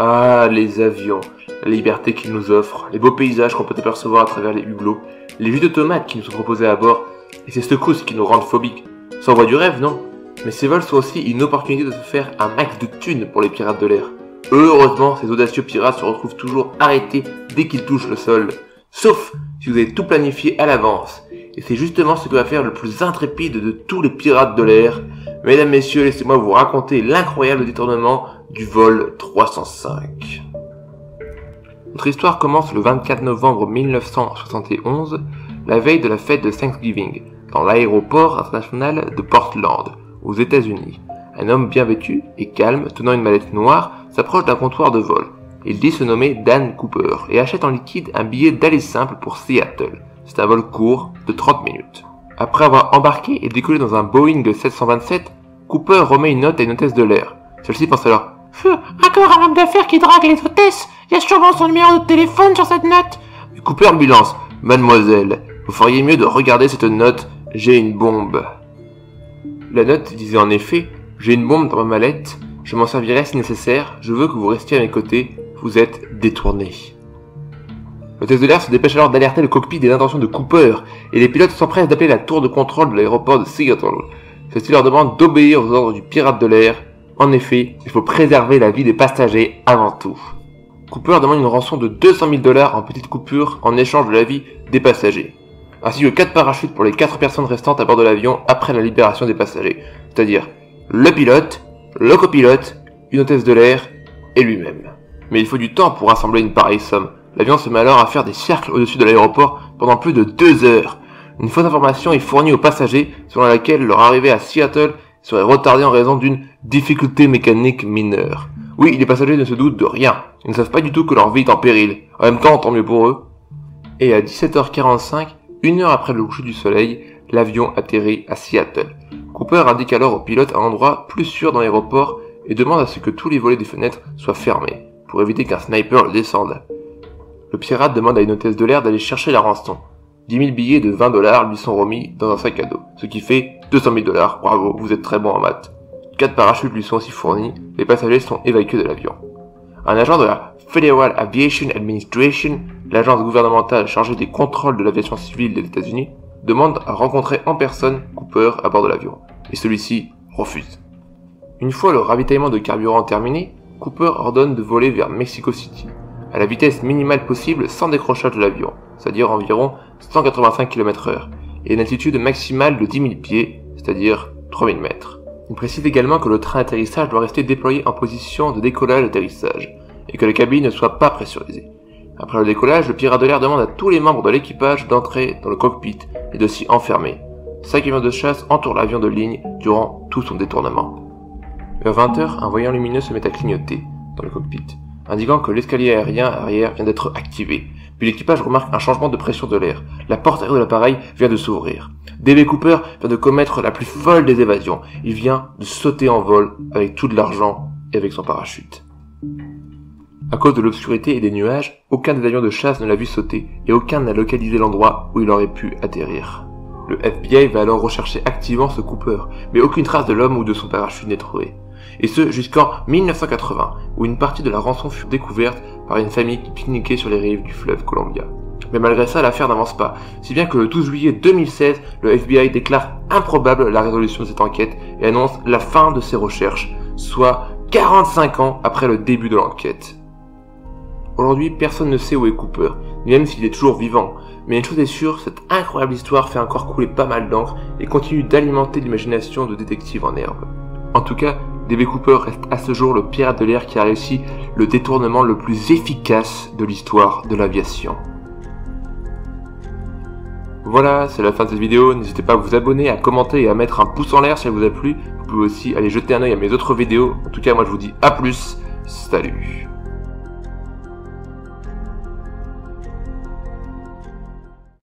Ah, les avions, la liberté qu'ils nous offrent, les beaux paysages qu'on peut apercevoir à travers les hublots, les jus de tomates qui nous sont proposés à bord, et ces secousses qui nous rendent phobiques. Ça envoie du rêve, non? Mais ces vols sont aussi une opportunité de se faire un max de thunes pour les pirates de l'air. Heureusement, ces audacieux pirates se retrouvent toujours arrêtés dès qu'ils touchent le sol. Sauf si vous avez tout planifié à l'avance. Et c'est justement ce que va faire le plus intrépide de tous les pirates de l'air. Mesdames, messieurs, laissez-moi vous raconter l'incroyable détournement du vol 305. Notre histoire commence le 24 novembre 1971, la veille de la fête de Thanksgiving, dans l'aéroport international de Portland, aux États-Unis. Un homme bien vêtu et calme, tenant une mallette noire, s'approche d'un comptoir de vol. Il dit se nommer Dan Cooper et achète en liquide un billet d'aller simple pour Seattle. C'est un vol court de 30 minutes. Après avoir embarqué et décollé dans un Boeing 727, Cooper remet une note à une hôtesse de l'air. Celle-ci pense alors « Encore un homme d'affaires qui drague les hôtesses. Il y a sûrement son numéro de téléphone sur cette note. » Cooper lui lance « Mademoiselle, vous feriez mieux de regarder cette note, j'ai une bombe. » La note disait en effet « J'ai une bombe dans ma mallette, je m'en servirai si nécessaire, je veux que vous restiez à mes côtés, vous êtes détourné. » L'hôtesse de l'air se dépêche alors d'alerter le cockpit des intentions de Cooper, et les pilotes s'empressent d'appeler la tour de contrôle de l'aéroport de Seattle. Celle-ci leur demande d'obéir aux ordres du pirate de l'air. En effet, il faut préserver la vie des passagers avant tout. Cooper demande une rançon de $200 000 en petites coupures en échange de la vie des passagers, ainsi que 4 parachutes pour les 4 personnes restantes à bord de l'avion après la libération des passagers, c'est-à-dire le pilote, le copilote, une hôtesse de l'air et lui-même. Mais il faut du temps pour rassembler une pareille somme. L'avion se met alors à faire des cercles au-dessus de l'aéroport pendant plus de 2 heures. Une fausse information est fournie aux passagers selon laquelle leur arrivée à Seattle serait retardée en raison d'une difficulté mécanique mineure. Oui, les passagers ne se doutent de rien. Ils ne savent pas du tout que leur vie est en péril. En même temps, tant mieux pour eux. Et à 17h45, 1 heure après le coucher du soleil, l'avion atterrit à Seattle. Cooper indique alors au pilote un endroit plus sûr dans l'aéroport et demande à ce que tous les volets des fenêtres soient fermés, pour éviter qu'un sniper le descende. Le pirate demande à une hôtesse de l'air d'aller chercher la rançon. 10 000 billets de $20 lui sont remis dans un sac à dos, ce qui fait $200 000. Bravo, vous êtes très bon en maths. 4 parachutes lui sont aussi fournis, les passagers sont évacués de l'avion. Un agent de la Federal Aviation Administration, l'agence gouvernementale chargée des contrôles de l'aviation civile des États-Unis, demande à rencontrer en personne Cooper à bord de l'avion, et celui-ci refuse. Une fois le ravitaillement de carburant terminé, Cooper ordonne de voler vers Mexico City, à la vitesse minimale possible sans décrochage de l'avion, c'est-à-dire environ 185 km/h, et une altitude maximale de 10 000 pieds, c'est-à-dire 3000 mètres. Il précise également que le train d'atterrissage doit rester déployé en position de décollage et d'atterrissage, et que la cabine ne soit pas pressurisée. Après le décollage, le pirate de l'air demande à tous les membres de l'équipage d'entrer dans le cockpit et de s'y enfermer. 5 avions de chasse entourent l'avion de ligne durant tout son détournement. Vers 20h, un voyant lumineux se met à clignoter dans le cockpit, indiquant que l'escalier aérien arrière vient d'être activé. Puis l'équipage remarque un changement de pression de l'air. La porte arrière de l'appareil vient de s'ouvrir. D.B. Cooper vient de commettre la plus folle des évasions. Il vient de sauter en vol avec tout de l'argent et avec son parachute. À cause de l'obscurité et des nuages, aucun des avions de chasse ne l'a vu sauter et aucun n'a localisé l'endroit où il aurait pu atterrir. Le FBI va alors rechercher activement ce Cooper, mais aucune trace de l'homme ou de son parachute n'est trouvée. Et ce jusqu'en 1980, où une partie de la rançon fut découverte par une famille qui pique-niquait sur les rives du fleuve Columbia. Mais malgré ça, l'affaire n'avance pas, si bien que le 12 juillet 2016, le FBI déclare improbable la résolution de cette enquête et annonce la fin de ses recherches, soit 45 ans après le début de l'enquête. Aujourd'hui, personne ne sait où est Cooper, même s'il est toujours vivant, mais une chose est sûre, cette incroyable histoire fait encore couler pas mal d'encre et continue d'alimenter l'imagination de détectives en herbe. En tout cas, D.B. Cooper reste à ce jour le pirate de l'air qui a réussi le détournement le plus efficace de l'histoire de l'aviation. Voilà, c'est la fin de cette vidéo. N'hésitez pas à vous abonner, à commenter et à mettre un pouce en l'air si elle vous a plu. Vous pouvez aussi aller jeter un œil à mes autres vidéos. En tout cas, moi je vous dis à plus. Salut!